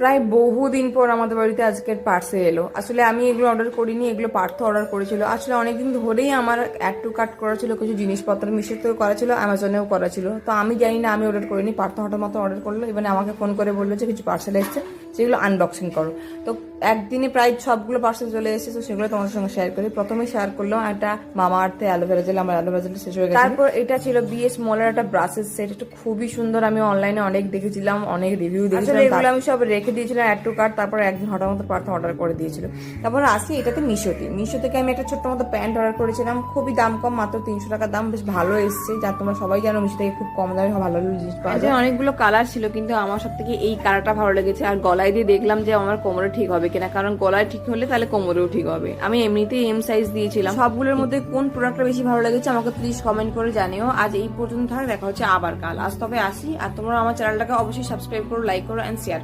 প্রায় বহুদিন পর আমাদের বাড়িতে আজকের পার্সেল এলো। আসলে আমি এগুলো অর্ডার করিনি, এগুলো পার্থ অর্ডার করেছিল। আসলে অনেকদিন ধরেই আমার অ্যাড টু কার্ট করা ছিল, কিছু জিনিসপত্র মিশোতেও করা ছিল, অ্যামাজনেও করা ছিল। তো আমি জানি না, আমি অর্ডার করিনি, পার্থ হঠাৎ মতো অর্ডার করলো। এবার আমাকে ফোন করে বললো যে কিছু পার্সেল এসছে, সেগুলো আনবক্সিং করো। তো একদিনে প্রায় সবগুলো পার্সেল চলে এসেছে, তো সেগুলো তোমাদের সঙ্গে শেয়ার করি। প্রথমে শেয়ার করলাম একটা মামা আর্থে অ্যালোভেরা জেল, আমার অ্যালোভেরা জেল শেষ হয়ে গেছে। তারপর এটা ছিল বিএস মলের একটা ব্রাশের সেট, এটা খুবই সুন্দর। আমি অনলাইনে অনেক দেখেছিলাম, অনেক রিভিউ দেখেছিলাম, এগুলো আমি সব রেখে দিয়েছিলাম অ্যাড টু কার্ট। তারপর একদিন হঠাৎ মতো পার্থ অর্ডার করে দিয়েছিল। তারপর আসি এটাতে মিশো থেকে আমি একটা ছোট্ট মতো প্যান্ট অর্ডার করেছিলাম, খুবই দাম কম, মাত্র 300 টাকা দাম, বেশ ভালো এসছে। যা তোমরা সবাই জানো মিশো থেকে খুব কম দামে ভালো ভালো জিনিস পাওয়া যায়। অনেকগুলো কালার ছিল, কিন্তু আমার সব থেকে এই কালারটা ভালো লেগেছে। আর গলায় দিয়ে দেখলাম যে আমার কোমরে ঠিক হবে কিনা, কারণ গলায় ঠিক হলে তাহলে কোমরেও ঠিক হবে। আমি এমনিতেই এম সাইজ দিয়েছিলাম। সবগুলোর মধ্যে কোন প্রোডাক্টটা বেশি ভালো লেগেছে আমাকে প্লিজ কমেন্ট করে জানিও। আজ এই পর্যন্ত থাক, দেখা হচ্ছে আবার কাল। আজ তবে আসি। আর তোমরা আমার চ্যানেলটাকে অবশ্যই সাবস্ক্রাইব করো, লাইক করো এন্ড শেয়ার করো।